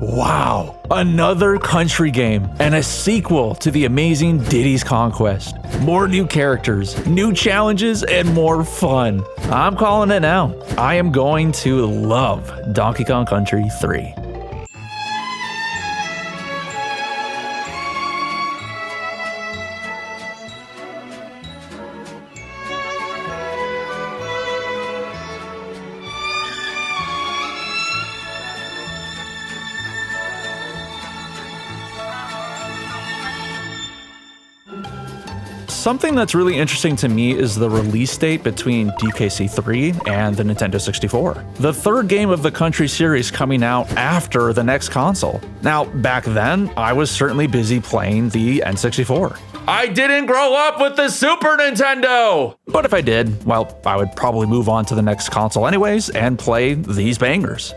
Wow, another country game and a sequel to the amazing Diddy's Conquest. More new characters, new challenges, and more fun. I'm calling it now. I am going to love Donkey Kong Country 3. Something that's really interesting to me is the release date between DKC 3 and the Nintendo 64. The third game of the Country series coming out after the next console. Now, back then, I was certainly busy playing the N64. I didn't grow up with the Super Nintendo! But if I did, well, I would probably move on to the next console anyways and play these bangers.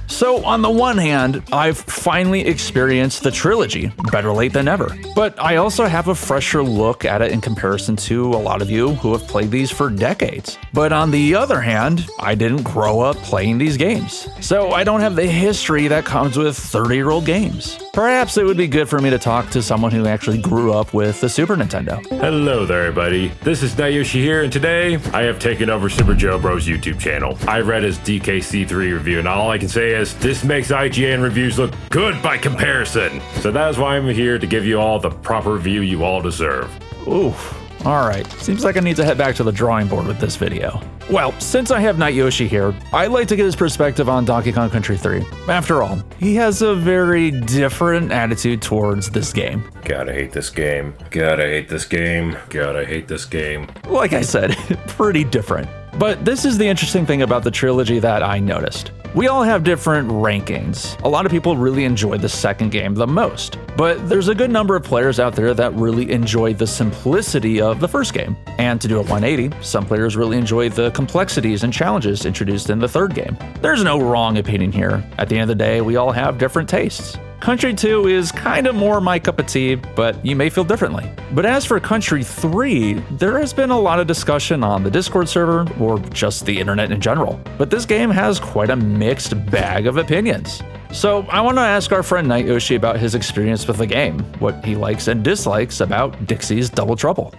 So on the one hand, I've finally experienced the trilogy, better late than never. But I also have a fresher look at it in comparison to a lot of you who have played these for decades. But on the other hand, I didn't grow up playing these games. So I don't have the history that comes with 30-year-old games. Perhaps it would be good for me to talk to someone who actually grew up with the Super Nintendo. Hello there, everybody. This is Nayoshi here, and today I have taken over Super Joe Bro's YouTube channel. I read his DKC3 review, and all I can say is this makes IGN reviews look good by comparison. So that is why I'm here to give you all the proper review you all deserve. Oof. Alright, seems like I need to head back to the drawing board with this video. Well, since I have Nayoshi here, I'd like to get his perspective on Donkey Kong Country 3. After all, he has a very different attitude towards this game. Gotta hate this game. Gotta hate this game. Gotta hate this game. Like I said, pretty different. But this is the interesting thing about the trilogy that I noticed. We all have different rankings. A lot of people really enjoyed the second game the most, but there's a good number of players out there that really enjoy the simplicity of the first game. And to do a 180, some players really enjoy the complexities and challenges introduced in the third game. There's no wrong opinion here. At the end of the day, we all have different tastes. Country 2 is kind of more my cup of tea, but you may feel differently. But as for Country 3, there has been a lot of discussion on the Discord server, or just the internet in general. But this game has quite a mixed bag of opinions. So I want to ask our friend Nayoshi about his experience with the game, what he likes and dislikes about Dixie's Double Trouble.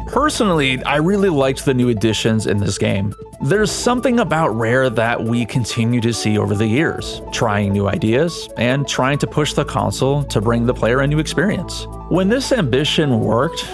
Personally, I really liked the new additions in this game. There's something about Rare that we continue to see over the years, trying new ideas and trying to push the console to bring the player a new experience. When this ambition worked,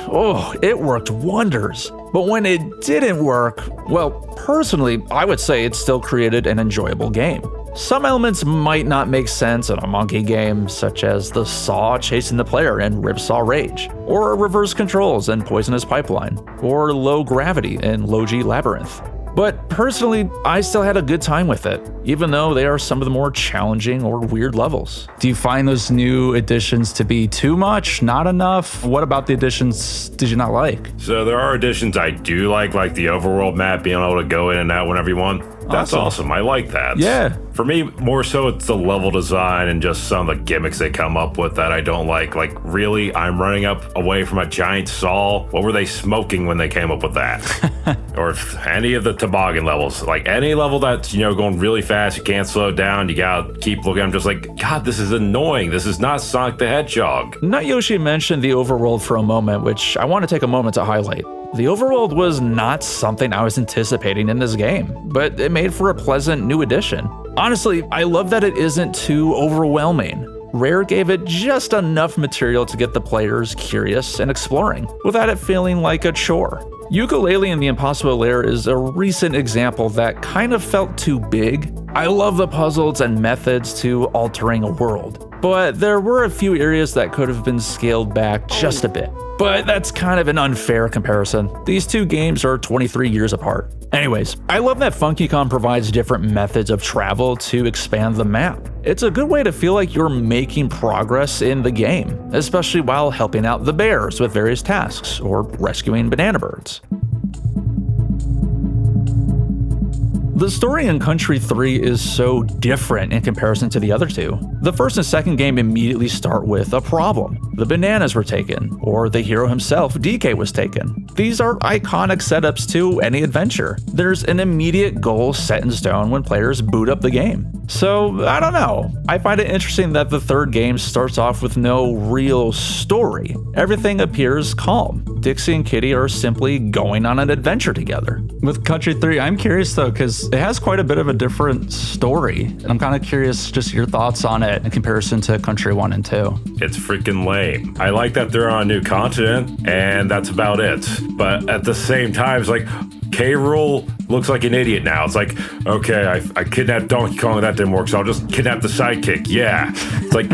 it worked wonders. But when it didn't work, well, personally, I would say it still created an enjoyable game. Some elements might not make sense in a monkey game, such as the saw chasing the player in Ripsaw Rage, or reverse controls in Poisonous Pipeline, or low gravity in Logi Labyrinth. But personally, I still had a good time with it, even though they are some of the more challenging or weird levels. Do you find those new additions to be too much, not enough? What about the additions did you not like? So there are additions I do like the overworld map, being able to go in and out whenever you want. That's awesome. I like that. Yeah. For me, more so it's the level design and just some of the gimmicks they come up with that I don't like. Like, really, I'm running up away from a giant saw. What were they smoking when they came up with that? Or if any of the toboggan levels, like any level that's, going really fast, you can't slow down, you gotta keep looking. I'm just like, God, this is annoying. This is not Sonic the Hedgehog. Nayoshi mentioned the overworld for a moment, which I want to take a moment to highlight. The overworld was not something I was anticipating in this game, but it made for a pleasant new addition. Honestly, I love that it isn't too overwhelming. Rare gave it just enough material to get the players curious and exploring, without it feeling like a chore. Yooka-Laylee in the Impossible Lair is a recent example that kind of felt too big. I love the puzzles and methods to altering a world, but there were a few areas that could have been scaled back just a bit. But that's kind of an unfair comparison. These two games are 23 years apart. Anyways, I love that Funky Kong provides different methods of travel to expand the map. It's a good way to feel like you're making progress in the game, especially while helping out the bears with various tasks or rescuing banana birds. The story in Country 3 is so different in comparison to the other two. The first and second game immediately start with a problem. The bananas were taken, or the hero himself, DK, was taken. These are iconic setups to any adventure. There's an immediate goal set in stone when players boot up the game. So, I don't know. I find it interesting that the third game starts off with no real story. Everything appears calm. Dixie and Kitty are simply going on an adventure together. With Country 3, I'm curious though, because it has quite a bit of a different story. And I'm kind of curious just your thoughts on it in comparison to Country 1 and 2. It's freaking lame. I like that they're on a new continent, and that's about it. But at the same time, it's like, K. Rool looks like an idiot now. It's like, okay, I kidnapped Donkey Kong, that didn't work, so I'll just kidnap the sidekick. Yeah. It's like,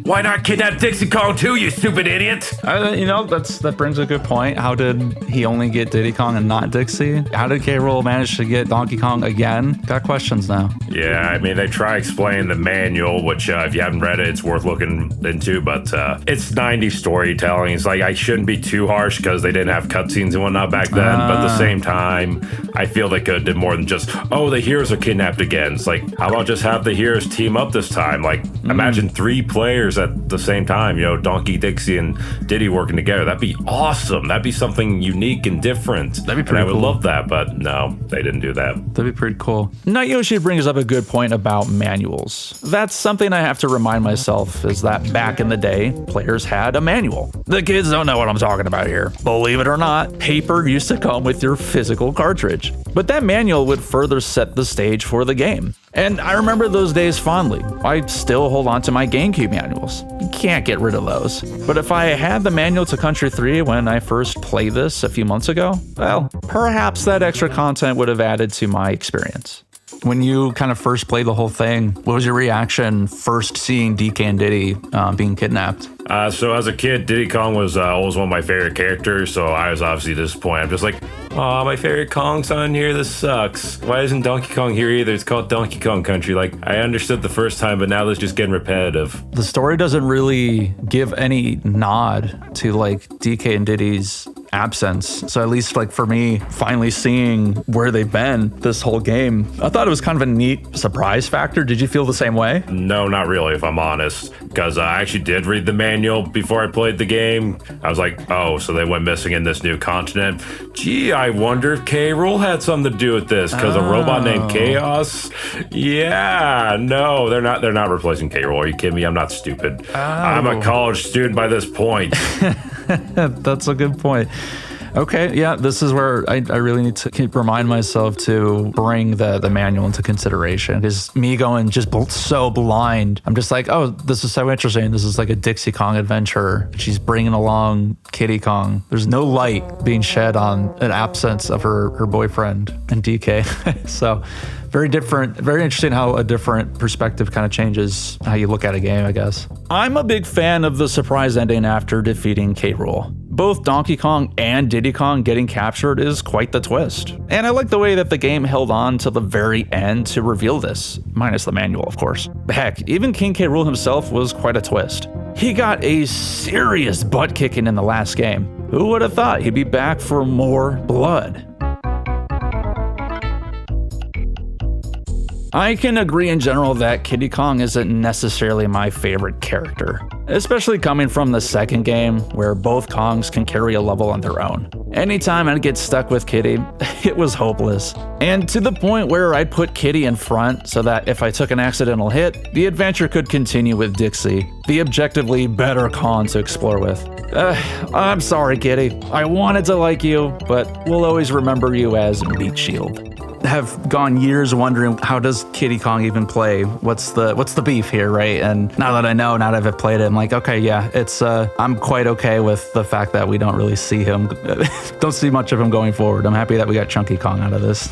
why not kidnap Dixie Kong too, you stupid idiot? That brings a good point. How did he only get Diddy Kong and not Dixie? How did K. Rool manage to get Donkey Kong again? Got questions now. Yeah, I mean, they try explaining the manual, which if you haven't read it, it's worth looking into, but it's 90s storytelling. It's like, I shouldn't be too harsh because they didn't have cutscenes and whatnot back then, but at the same time, I feel they could have did more than just, oh, the heroes are kidnapped again. It's like, how about just have the heroes team up this time? Like, imagine 3 players at the same time, Donkey, Dixie, and Diddy working together. That'd be awesome. That'd be something unique and different. That'd be pretty cool. I would love that, but no, they didn't do that. That'd be pretty cool. Nayoshi brings up a good point about manuals. That's something I have to remind myself, is that back in the day, players had a manual. The kids don't know what I'm talking about here. Believe it or not, paper used to come with your physical cartridge. But that manual would further set the stage for the game. And I remember those days fondly. I still hold on to my GameCube manuals. You can't get rid of those. But if I had the manual to Country 3 when I first played this a few months ago, well, perhaps that extra content would have added to my experience. When you kind of first played the whole thing, what was your reaction first seeing DK and Diddy being kidnapped? So as a kid, Diddy Kong was always one of my favorite characters, so I was obviously disappointed. I'm just like, oh, my favorite Kong's on here, this sucks. Why isn't Donkey Kong here either? It's called Donkey Kong Country. Like, I understood the first time, but now it's just getting repetitive. The story doesn't really give any nod to like DK and Diddy's absence. So at least like for me, finally seeing where they've been this whole game, I thought it was kind of a neat surprise factor. Did you feel the same way? No, not really, if I'm honest, because I actually did read the manual before I played the game. I was like, oh, so they went missing in this new continent. Gee, I wonder if K. Rool had something to do with this, because a robot named Chaos? Yeah, no, they're not replacing K. Rool. Are you kidding me? I'm not stupid. I'm a college student by this point. That's a good point. Okay, yeah, this is where I really need to remind myself to bring the manual into consideration, because me going just so blind, I'm just like, oh, this is so interesting. This is like a Dixie Kong adventure. She's bringing along Kitty Kong. There's no light being shed on an absence of her boyfriend and DK. So very different, very interesting how a different perspective kind of changes how you look at a game, I guess. I'm a big fan of the surprise ending after defeating K. Rool. Both Donkey Kong and Diddy Kong getting captured is quite the twist. And I like the way that the game held on to the very end to reveal this, minus the manual, of course. Heck, even King K. Rool himself was quite a twist. He got a serious butt kicking in the last game. Who would have thought he'd be back for more blood? I can agree in general that Kitty Kong isn't necessarily my favorite character, especially coming from the second game where both Kongs can carry a level on their own. Anytime I'd get stuck with Kitty, it was hopeless. And to the point where I'd put Kitty in front so that if I took an accidental hit, the adventure could continue with Dixie, the objectively better Kong to explore with. I'm sorry, Kitty. I wanted to like you, but we'll always remember you as Meat Shield. Have gone years wondering, how does Kitty Kong even play? What's the beef here, right? And now that I know, now that I've played it, I'm like, okay, yeah, it's I'm quite okay with the fact that we don't really see him, don't see much of him going forward. I'm happy that we got Chunky Kong out of this.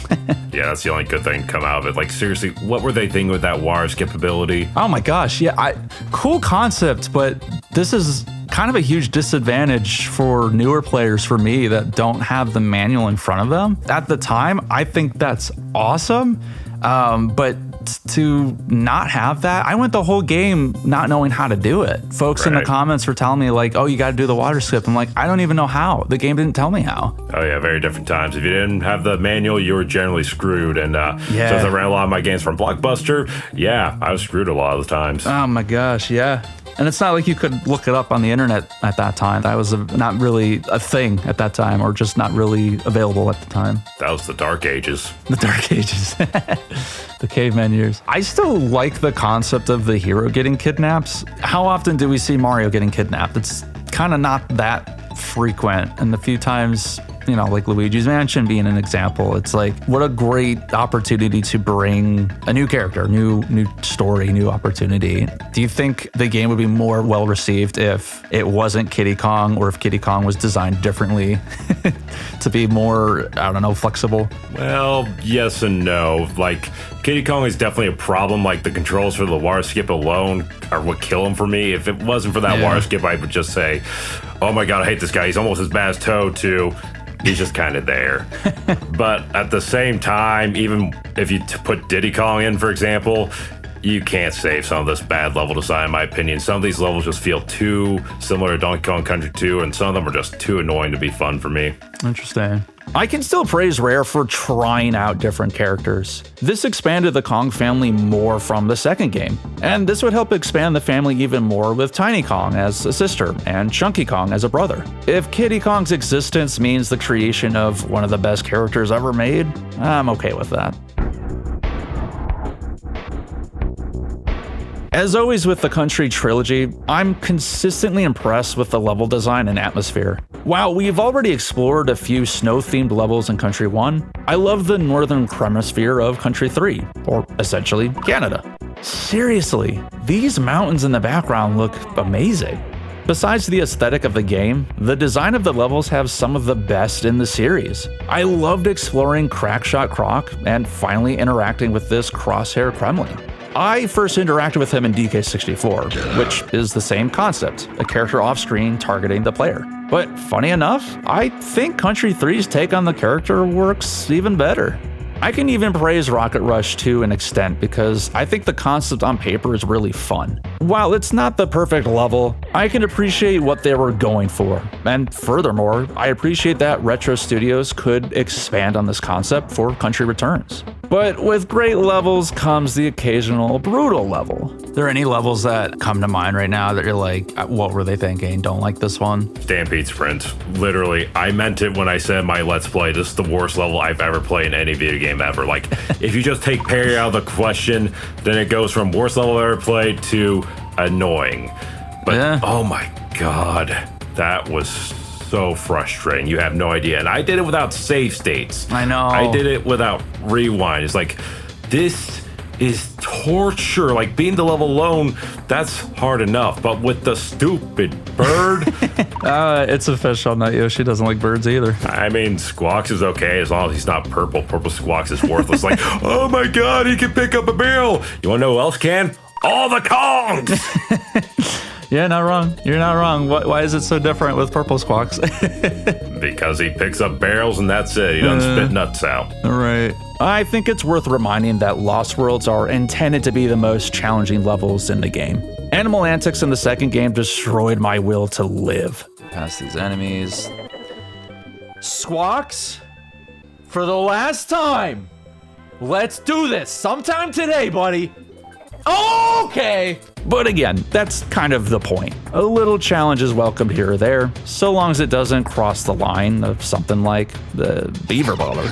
Yeah, that's the only good thing to come out of it. Like, seriously, what were they thinking with that wire skip ability? Oh my gosh, yeah, cool concept, but this is kind of a huge disadvantage for newer players, for me, that don't have the manual in front of them. At the time, I think that's awesome, but to not have that. I went the whole game not knowing how to do it. Folks in the comments were telling me like, oh, you got to do the water skip. I'm like, I don't even know how. The game didn't tell me how. Oh yeah, very different times. If you didn't have the manual, you were generally screwed. And since I ran a lot of my games from Blockbuster, yeah, I was screwed a lot of the times. Oh my gosh, yeah. And it's not like you could look it up on the internet at that time. That was not really a thing at that time, or just not really available at the time. That was the Dark Ages. The Dark Ages. The caveman years. I still like the concept of the hero getting kidnapped. How often do we see Mario getting kidnapped? It's kind of not that frequent. And the few times, you know, like Luigi's Mansion being an example, it's like, what a great opportunity to bring a new character, new story, new opportunity. Do you think the game would be more well received if it wasn't Kiddy Kong, or if Kiddy Kong was designed differently to be more, I don't know, flexible? Well, yes and no. Like, Kiddy Kong is definitely a problem. Like, the controls for the water skip alone are what kill him for me. If it wasn't for that water skip, I would just say, oh my god, I hate this guy. He's almost as bad as Toad, too. He's just kind of there. But at the same time, even if you put Diddy Kong in, for example, you can't save some of this bad level design, in my opinion. Some of these levels just feel too similar to Donkey Kong Country 2, and some of them are just too annoying to be fun for me. Interesting. I can still praise Rare for trying out different characters. This expanded the Kong family more from the second game, and this would help expand the family even more with Tiny Kong as a sister and Chunky Kong as a brother. If Kiddy Kong's existence means the creation of one of the best characters ever made, I'm okay with that. As always with the Country trilogy, I'm consistently impressed with the level design and atmosphere. While we've already explored a few snow-themed levels in Country 1, I love the northern hemisphere of Country 3, or essentially Canada. Seriously, these mountains in the background look amazing. Besides the aesthetic of the game, the design of the levels have some of the best in the series. I loved exploring Crackshot Croc and finally interacting with this Crosshair Kremling. I first interacted with him in DK64, which is the same concept, a character off-screen targeting the player. But funny enough, I think Country 3's take on the character works even better. I can even praise Rocket Rush to an extent because I think the concept on paper is really fun. While it's not the perfect level, I can appreciate what they were going for. And furthermore, I appreciate that Retro Studios could expand on this concept for Country Returns. But with great levels comes the occasional brutal level. Are there any levels that come to mind right now that you're like, what were they thinking? Don't like this one? Stampede Sprint. Literally, I meant it when I said my Let's Play. This is the worst level I've ever played in any video game ever. Like, if you just take parry out of the question, then it goes from worst level I've ever played to annoying. But oh my god, that was so frustrating. You have no idea. And I did it without save states. I know. I did it without rewind. It's like, this is torture. Like, being the level alone, that's hard enough. But with the stupid bird. It's official. Not Yoshi doesn't like birds either. I mean, Squawks is okay as long as he's not purple. Purple Squawks is worthless. Like, oh my god, he can pick up a barrel. You wanna know who else can? All the Kongs! Yeah, not wrong. You're not wrong. Why is it so different with Purple Squawks? Because he picks up barrels and that's it. He doesn't spit nuts out. All right. I think it's worth reminding that Lost Worlds are intended to be the most challenging levels in the game. Animal antics in the second game destroyed my will to live. Past these enemies. Squawks, for the last time, let's do this sometime today, buddy. Okay. But again, that's kind of the point. A little challenge is welcomed here or there, so long as it doesn't cross the line of something like the Beaver Baller.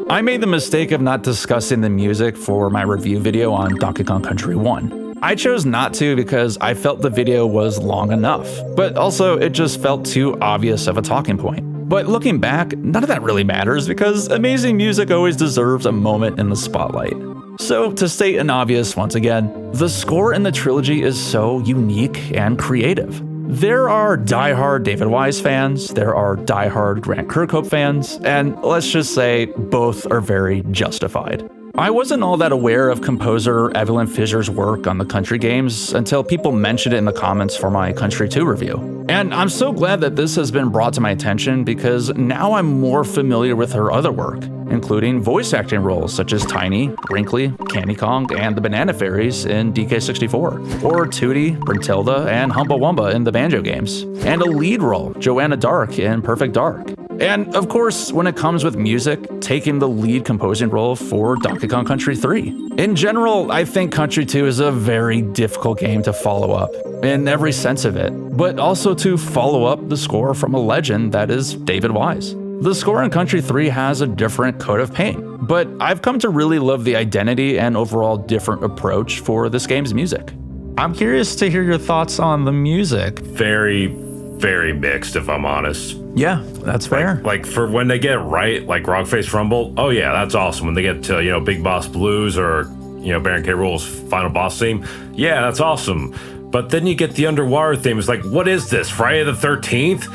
I made the mistake of not discussing the music for my review video on Donkey Kong Country 1. I chose not to because I felt the video was long enough, but also it just felt too obvious of a talking point. But looking back, none of that really matters because amazing music always deserves a moment in the spotlight. So to state an obvious once again, the score in the trilogy is so unique and creative. There are diehard David Wise fans, there are diehard Grant Kirkhope fans, and let's just say both are very justified. I wasn't all that aware of composer Evelyn Fischer's work on the Country games until people mentioned it in the comments for my Country 2 review. And I'm so glad that this has been brought to my attention because now I'm more familiar with her other work, including voice acting roles such as Tiny, Brinkley, Candy Kong, and the Banana Fairies in DK64, or Tootie, Brintilda, and Humba Wumba in the Banjo games, and a lead role, Joanna Dark in Perfect Dark. And of course, when it comes with music, taking the lead composing role for Donkey Kong Country 3. In general, I think Country 2 is a very difficult game to follow up, in every sense of it, but also to follow up the score from a legend that is David Wise. The score in Country 3 has a different coat of paint, but I've come to really love the identity and overall different approach for this game's music. I'm curious to hear your thoughts on the music. Very, very mixed, if I'm honest. Yeah, that's fair. Like for when they get it right, like Rock Face Rumble, oh yeah, that's awesome. When they get to, Big Boss Blues or, Baron K. Rool's final boss theme, yeah, that's awesome. But then you get the underwater theme. It's like, what is this, Friday the 13th?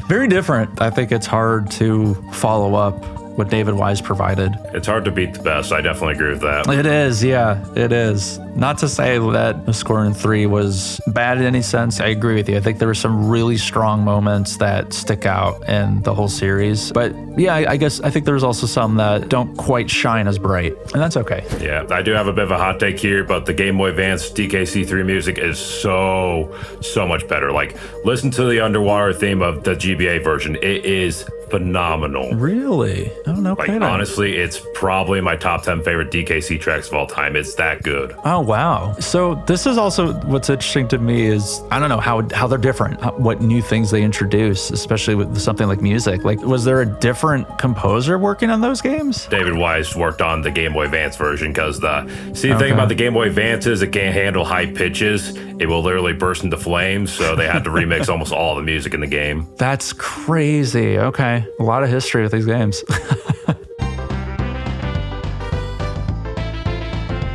Very different. I think it's hard to follow up what David Wise provided. It's hard to beat the best. I definitely agree with that. It is, yeah, it is. Not to say that the score in 3 was bad in any sense. I agree with you. I think there were some really strong moments that stick out in the whole series. But yeah, I think there's also some that don't quite shine as bright, and that's okay. Yeah, I do have a bit of a hot take here, but the Game Boy Advance DKC3 music is so much better. Like, listen to the underwater theme of the GBA version. It is phenomenal. Really? Oh, no kidding. Honestly, it's probably my top 10 favorite DKC tracks of all time. It's that good. Oh, wow. So this is also what's interesting to me is, I don't know how they're different, what new things they introduce, especially with something like music. Like, was there a different composer working on those games? David Wise worked on the Game Boy Advance version because the thing about the Game Boy Advance is it can't handle high pitches. It will literally burst into flames, so they had to remix almost all the music in the game. That's crazy. Okay. A lot of history with these games.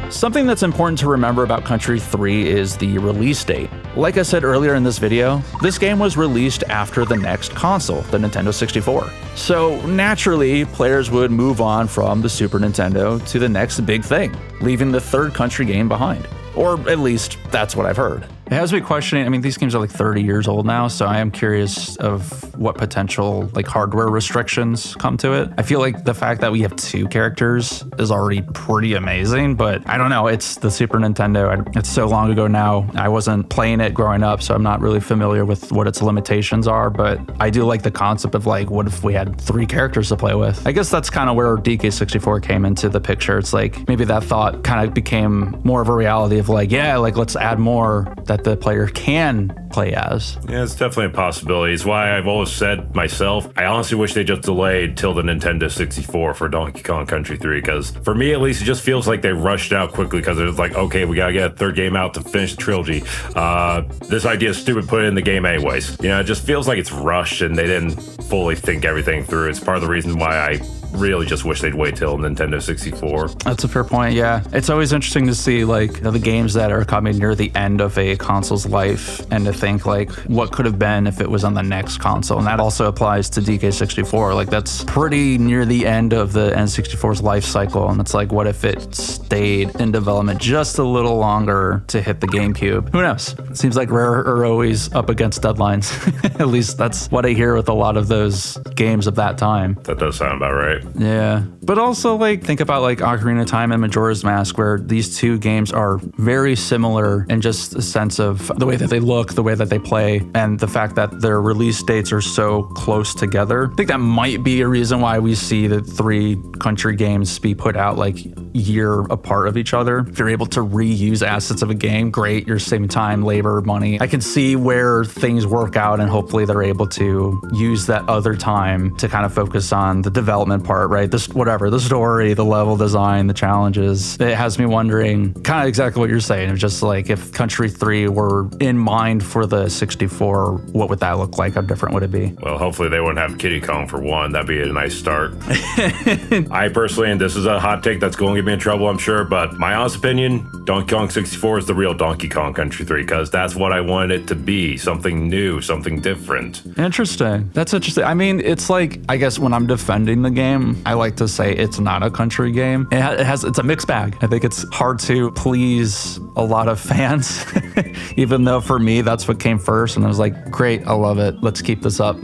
Something that's important to remember about Country 3 is the release date. Like I said earlier in this video, this game was released after the next console, the Nintendo 64. So naturally, players would move on from the Super Nintendo to the next big thing, leaving the third Country game behind. Or at least, that's what I've heard. It has me questioning, these games are like 30 years old now, so I am curious of what potential hardware restrictions come to it. I feel like the fact that we have 2 characters is already pretty amazing, but I don't know, it's the Super Nintendo. It's so long ago now. I wasn't playing it growing up, so I'm not really familiar with what its limitations are, but I do like the concept of what if we had 3 characters to play with? I guess that's kind of where DK64 came into the picture. It's like maybe that thought kind of became more of a reality of let's add more that the player can play as. Yeah, it's definitely a possibility. It's why I've always said myself, I honestly wish they just delayed till the Nintendo 64 for Donkey Kong Country 3, because for me at least, it just feels like they rushed out quickly because it was like, okay, we gotta get a third game out to finish the trilogy. This idea is stupid, put it in the game anyways. It just feels like it's rushed and they didn't fully think everything through. It's part of the reason why I really just wish they'd wait till Nintendo 64. That's a fair point, yeah. It's always interesting to see the games that are coming near the end of a console's life and to think what could have been if it was on the next console. And that also applies to DK64. That's pretty near the end of the N64's life cycle. And it's what if it stayed in development just a little longer to hit the GameCube? Who knows? It seems like Rare are always up against deadlines. At least that's what I hear with a lot of those games of that time. That does sound about right. Yeah. But also think about Ocarina of Time and Majora's Mask, where these 2 games are very similar in just a sense of the way that they look, the way that they play, and the fact that their release dates are so close together. I think that might be a reason why we see the 3 Country games be put out year apart of each other. If you're able to reuse assets of a game, great. You're saving time, labor, money. I can see where things work out, and hopefully they're able to use that other time to kind of focus on the development part, right? The story, the level design, the challenges. It has me wondering kind of exactly what you're saying, of just if Country 3 were in mind for for the 64, what would that look like? How different would it be? Well, hopefully they wouldn't have Kiddy Kong for one. That'd be a nice start. I personally, and this is a hot take that's going to get me in trouble, I'm sure, but my honest opinion, Donkey Kong 64 is the real Donkey Kong Country 3, because that's what I wanted it to be. Something new, something different. Interesting. That's interesting. I mean, it's like, I guess when I'm defending the game, I like to say it's not a country game. It's a mixed bag. I think it's hard to please a lot of fans, even though for me, that's what came first. And I was like, great, I love it. Let's keep this up.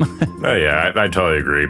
Oh yeah, I totally agree.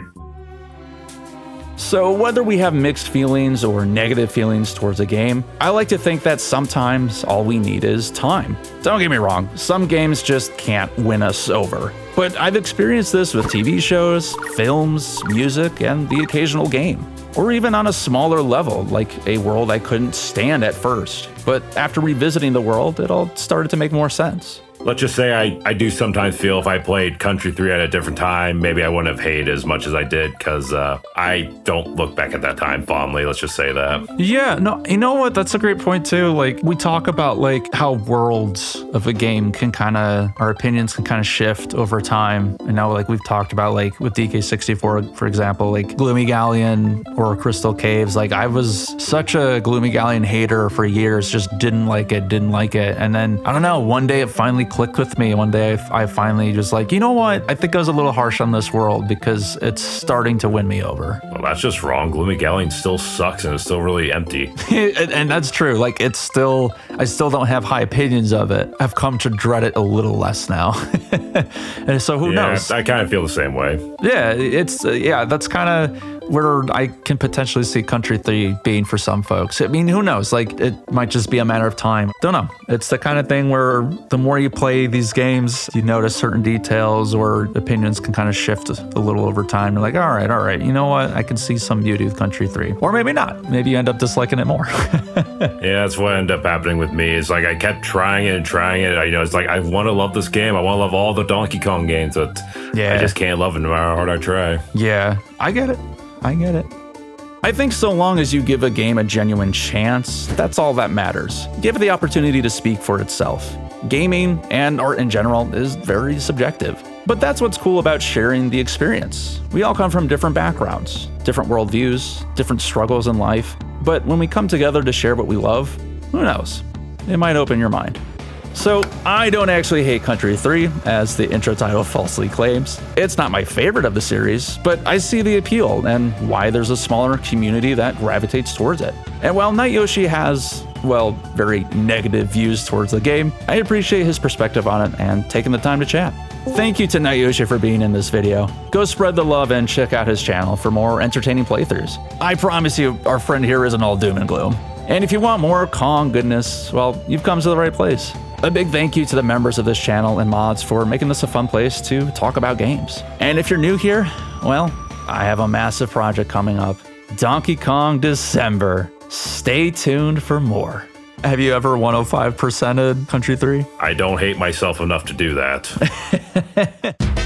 So whether we have mixed feelings or negative feelings towards a game, I like to think that sometimes all we need is time. Don't get me wrong, some games just can't win us over. But I've experienced this with TV shows, films, music, and the occasional game. Or even on a smaller level, like a world I couldn't stand at first. But after revisiting the world, it all started to make more sense. Let's just say I do sometimes feel if I played Country 3 at a different time, maybe I wouldn't have hated as much as I did, because I don't look back at that time fondly. Let's just say that. Yeah, no, you know what? That's a great point too. Like, we talk about like how worlds of a game can our opinions can kind of shift over time. And now, like we've talked about, like with DK64, for example, like Gloomy Galleon or Crystal Caves. Like, I was such a Gloomy Galleon hater for years, just didn't like it. And then, I don't know, one day it finally clicked with me. One day I finally just like, you know what? I think I was a little harsh on this world because it's starting to win me over. Well, that's just wrong. Gloomy Galleon still sucks and it's still really empty. And that's true. Like, I still don't have high opinions of it. I've come to dread it a little less now. And so who knows? I kind of feel the same way. Yeah, that's kind of where I can potentially see Country 3 being for some folks. I mean, who knows? Like, it might just be a matter of time. Don't know. It's the kind of thing where the more you play these games, you notice certain details or opinions can kind of shift a little over time. You're like, all right, you know what? I can see some beauty with Country 3. Or maybe not. Maybe you end up disliking it more. Yeah, that's what ended up happening with me. It's like I kept trying it. It's like I want to love this game. I want to love all the Donkey Kong games, but I just can't love it no matter how hard I try. Yeah, I get it. I think so long as you give a game a genuine chance, that's all that matters. Give it the opportunity to speak for itself. Gaming, and art in general, is very subjective. But that's what's cool about sharing the experience. We all come from different backgrounds, different worldviews, different struggles in life. But when we come together to share what we love, who knows? It might open your mind. So, I don't actually hate Country 3, as the intro title falsely claims. It's not my favorite of the series, but I see the appeal and why there's a smaller community that gravitates towards it. And while Night Yoshi has, very negative views towards the game, I appreciate his perspective on it and taking the time to chat. Thank you to Night Yoshi for being in this video. Go spread the love and check out his channel for more entertaining playthroughs. I promise you, our friend here isn't all doom and gloom. And if you want more Kong goodness, you've come to the right place. A big thank you to the members of this channel and mods for making this a fun place to talk about games. And if you're new here, I have a massive project coming up. Donkey Kong December. Stay tuned for more. Have you ever 105%ed Country 3? I don't hate myself enough to do that.